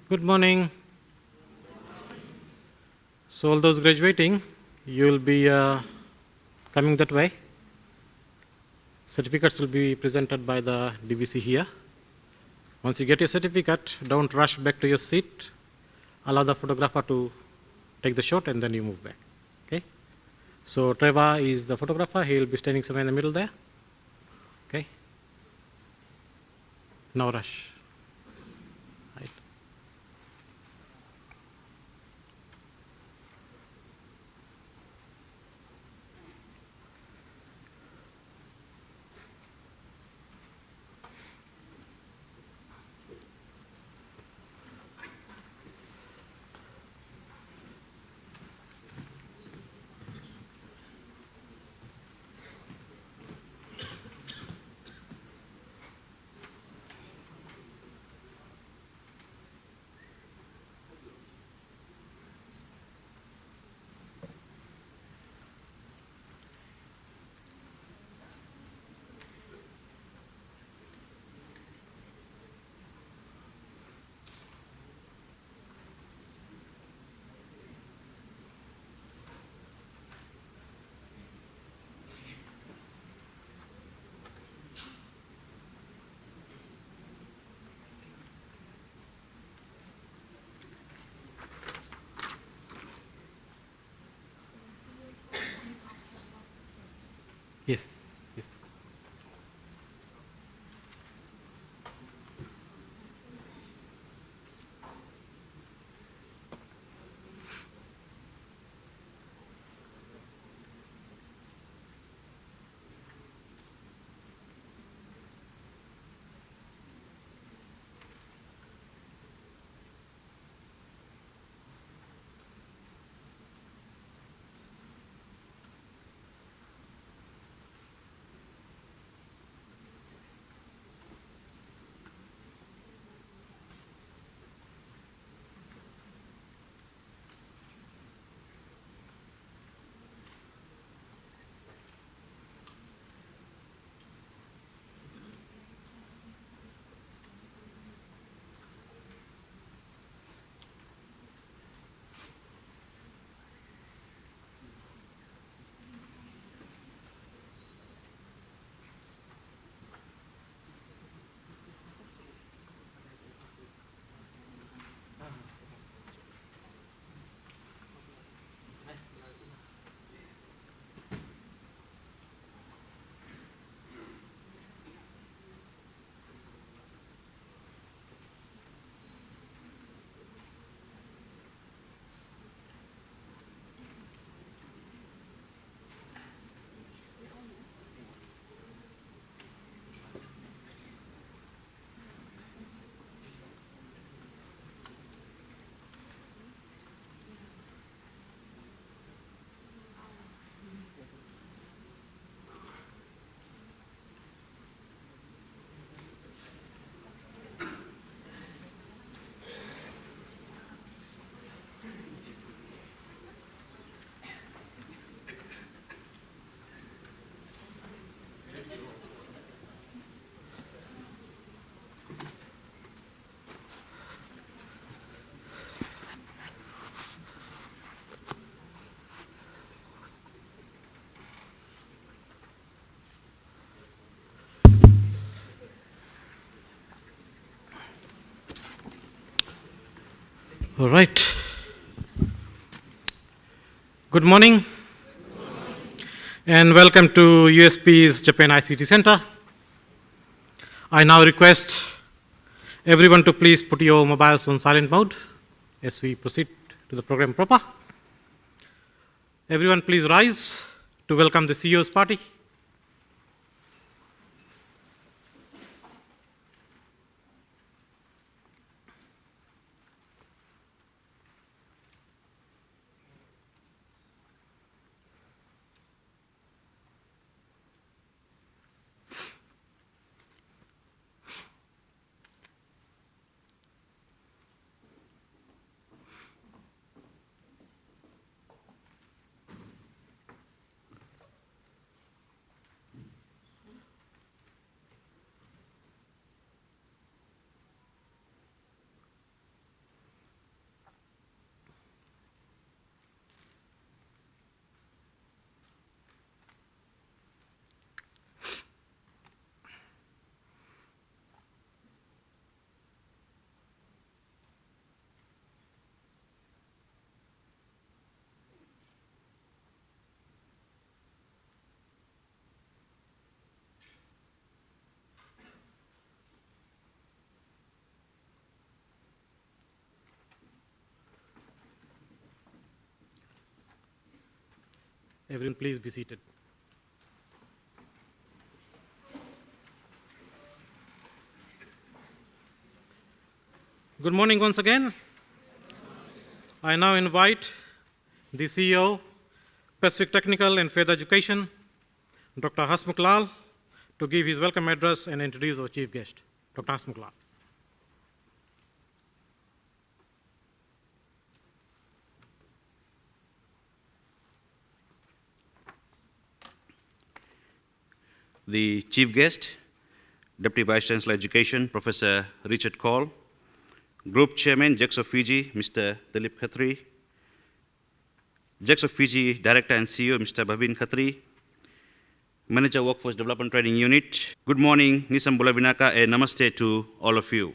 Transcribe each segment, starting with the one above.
Good morning. So all those graduating, you will be coming that way. Certificates will be presented by the DVC here. Once you get your certificate, don't rush back to your seat. Allow the photographer to take the shot and then you move back. Okay? So Trevor is the photographer. He will be standing somewhere in the middle there. Okay? No rush. Right. Yes. Yes. All right. Good morning. And welcome to USP's Japan ICT Center. I now request everyone to please put your mobiles on silent mode as we proceed to the program proper. Everyone please rise to welcome the CEO's party. Everyone, please be seated. Good morning once again. I now invite the CEO, Pacific Technical and Further Education, Dr. Hasmukh Lal, to give his welcome address and introduce our chief guest, Dr. Hasmukh Lal. The chief guest, Deputy Vice Chancellor Education, Professor Richard Cole, Group Chairman, JEX of Fiji, Mr. Dilip Khatri, JEX of Fiji Director and CEO, Mr. Bhavin Khatri, Manager Workforce Development Training Unit. Good morning, Nisam Bulavinaka, and namaste to all of you.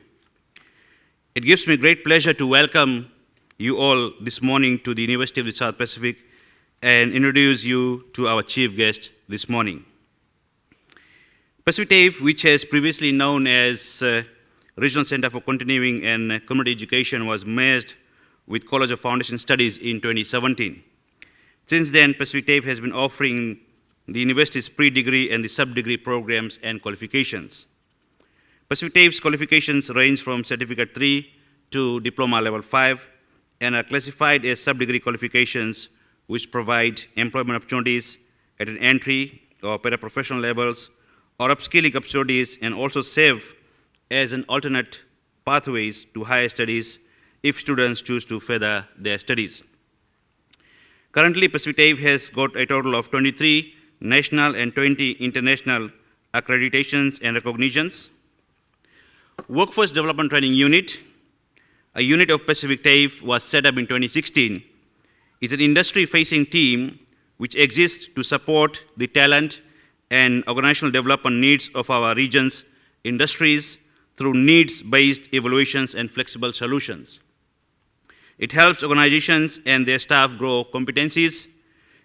It gives me great pleasure to welcome you all this morning to the University of the South Pacific and introduce you to our chief guest this morning. Pacific TAFE, which has previously known as Regional Center for Continuing and Community Education, was merged with College of Foundation Studies in 2017. Since then, Pacific TAFE has been offering the university's pre-degree and the sub-degree programs and qualifications. Pacific TAFE's qualifications range from Certificate 3 to Diploma Level 5 and are classified as sub-degree qualifications which provide employment opportunities at an entry or paraprofessional levels or upskilling opportunities, and also serve as an alternate pathways to higher studies if students choose to further their studies. Currently, Pacific TAFE has got a total of 23 national and 20 international accreditations and recognitions. Workforce Development Training Unit, a unit of Pacific TAFE, was set up in 2016. It's an industry-facing team which exists to support the talent and organizational development needs of our region's industries through needs-based evaluations and flexible solutions. It helps organizations and their staff grow competencies,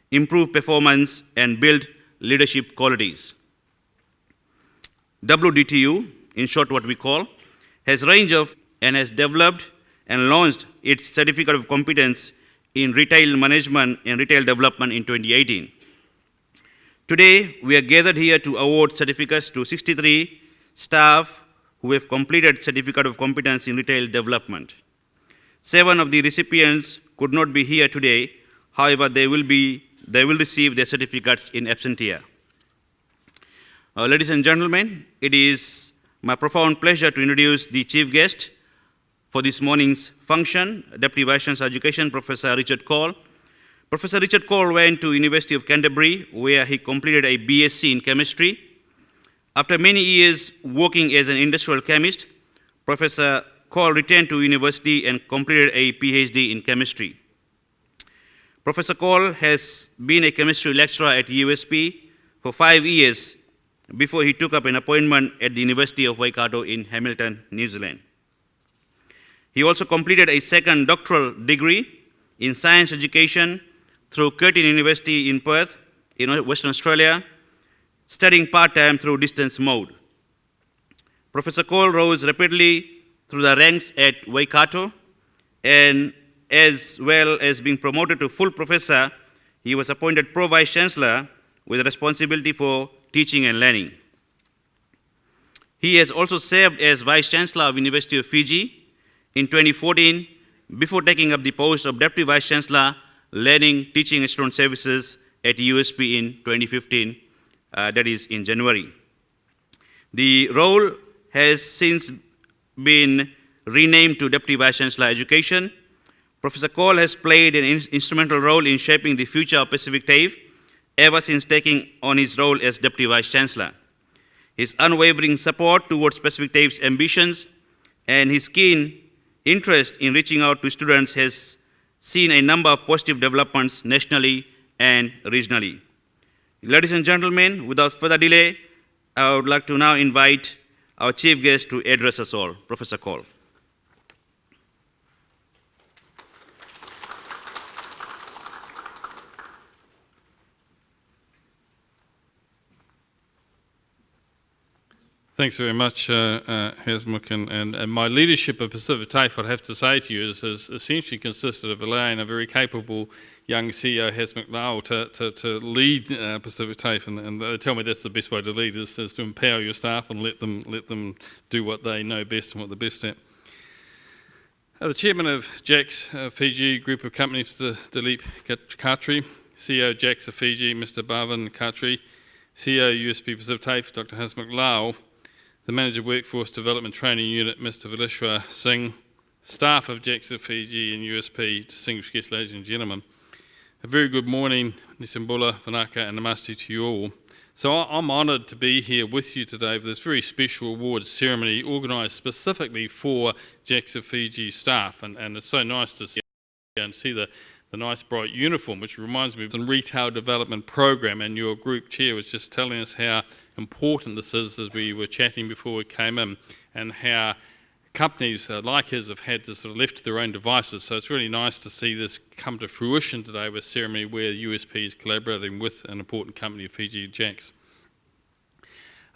improve performance, and build leadership qualities. WDTU, in short what we call, has range of and has developed and launched its Certificate of Competence in Retail Management and Retail Development in 2018. Today, we are gathered here to award certificates to 63 staff who have completed Certificate of Competence in Retail Development. 7 of the recipients could not be here today. However, they will receive their certificates in absentia. Ladies and gentlemen, it is my profound pleasure to introduce the chief guest for this morning's function, Deputy Vice Chancellor Education, Professor Richard Cole. Professor Richard Cole went to University of Canterbury, where he completed a BSc in chemistry. After many years working as an industrial chemist, Professor Cole returned to university and completed a PhD in chemistry. Professor Cole has been a chemistry lecturer at USP for 5 years before he took up an appointment at the University of Waikato in Hamilton, New Zealand. He also completed a second doctoral degree in science education through Curtin University in Perth, in Western Australia, studying part-time through distance mode. Professor Cole rose rapidly through the ranks at Waikato, and as well as being promoted to full professor, he was appointed Pro-Vice Chancellor with responsibility for teaching and learning. He has also served as Vice Chancellor of University of Fiji in 2014 before taking up the post of Deputy Vice Chancellor, Learning, Teaching and Student Services at USP in 2015, that is in January. The role has since been renamed to Deputy Vice Chancellor Education. Professor Cole has played an instrumental role in shaping the future of Pacific TAFE ever since taking on his role as Deputy Vice Chancellor. His unwavering support towards Pacific TAFE's ambitions and his keen interest in reaching out to students has seen a number of positive developments nationally and regionally. Ladies and gentlemen, without further delay, I would like to now invite our chief guest to address us all, Professor Cole. Thanks very much, Hasmukh, and my leadership of Pacific TAFE, I'd have to say to you, is essentially consisted of allowing a very capable young CEO, Hasmukh Lau, to lead Pacific TAFE, and they tell me that's the best way to lead, is to empower your staff and let them do what they know best and what they're best at. The chairman of JAX Fiji Group of Companies, Mr. Dilip Khatri, CEO JAX of Fiji, Mr. Bhavan Khatri, CEO USP Pacific TAFE, Dr. Hasmukh Lau, the Manager Workforce Development Training Unit, Mr. Vileshwar Singh, staff of JAX of Fiji and USP, distinguished guests, ladies and gentlemen. A very good morning, Nisambula, Vanaka and Namaste to you all. So I'm honoured to be here with you today for this very special awards ceremony organised specifically for JAX of Fiji staff, and it's so nice to see the nice bright uniform, which reminds me of the retail development program, and your group chair was just telling us how important this is as we were chatting before we came in, and how companies like his have had to sort of left to their own devices. So it's really nice to see this come to fruition today with a ceremony where USP is collaborating with an important company of Fiji, JAX.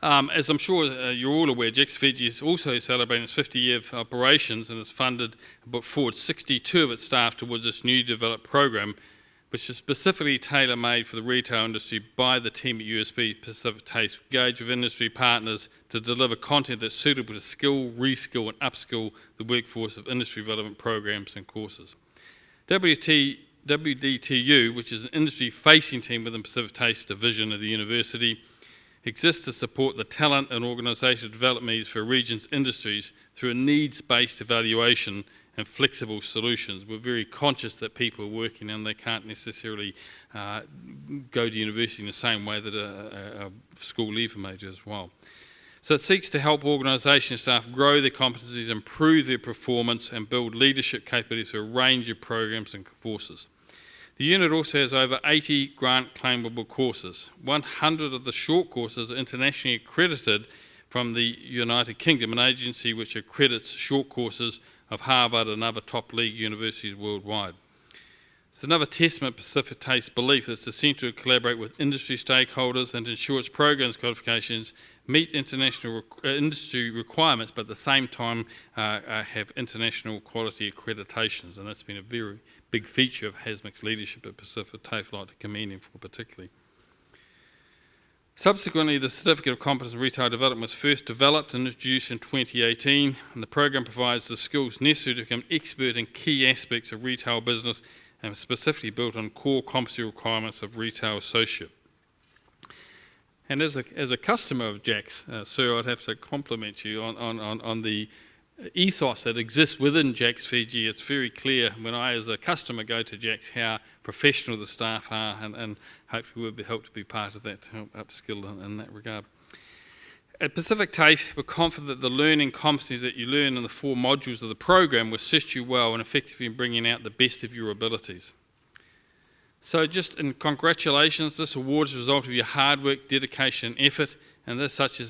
As I'm sure you're all aware, JAX Fiji is also celebrating its 50 year of operations and has funded and put forward 62 of its staff towards this new developed program, which is specifically tailor-made for the retail industry by the team at USP Pacific TAFE, engage with industry partners to deliver content that's suitable to skill, reskill and upskill the workforce of industry relevant programs and courses. WDTU, which is an industry-facing team within Pacific TAFE's division of the university, exists to support the talent and organisational development needs for a region's industries through a needs-based evaluation and flexible solutions. We're very conscious that people are working and they can't necessarily go to university in the same way that a school leaver major as well. So it seeks to help organisation staff grow their competencies, improve their performance and build leadership capabilities for a range of programs and courses. The unit also has over 80 grant claimable courses. 100 of the short courses are internationally accredited from the United Kingdom, an agency which accredits short courses of Harvard and other top league universities worldwide. It's another testament to Pacific TAFE's belief that it's essential to collaborate with industry stakeholders and to ensure its programs qualifications meet international industry requirements, but at the same time have international quality accreditations, and that's been a very big feature of Hasmukh's leadership at Pacific TAFE. I'd like to commend him for particularly. Subsequently, the Certificate of Competence in Retail Development was first developed and introduced in 2018, and the program provides the skills necessary to become expert in key aspects of retail business and specifically built on core competency requirements of retail associate. And as a customer of JAX, sir, I'd have to compliment you on the ethos that exists within JAX Fiji. It's very clear when I, as a customer, go to JAX how professional the staff are, and hopefully we'll be helped to be part of that to help upskill in that regard. At Pacific TAFE, we're confident that the learning competencies that you learn in the 4 modules of the program will assist you well and effectively in bringing out the best of your abilities. So just in congratulations, this award is a result of your hard work, dedication and effort, and this such as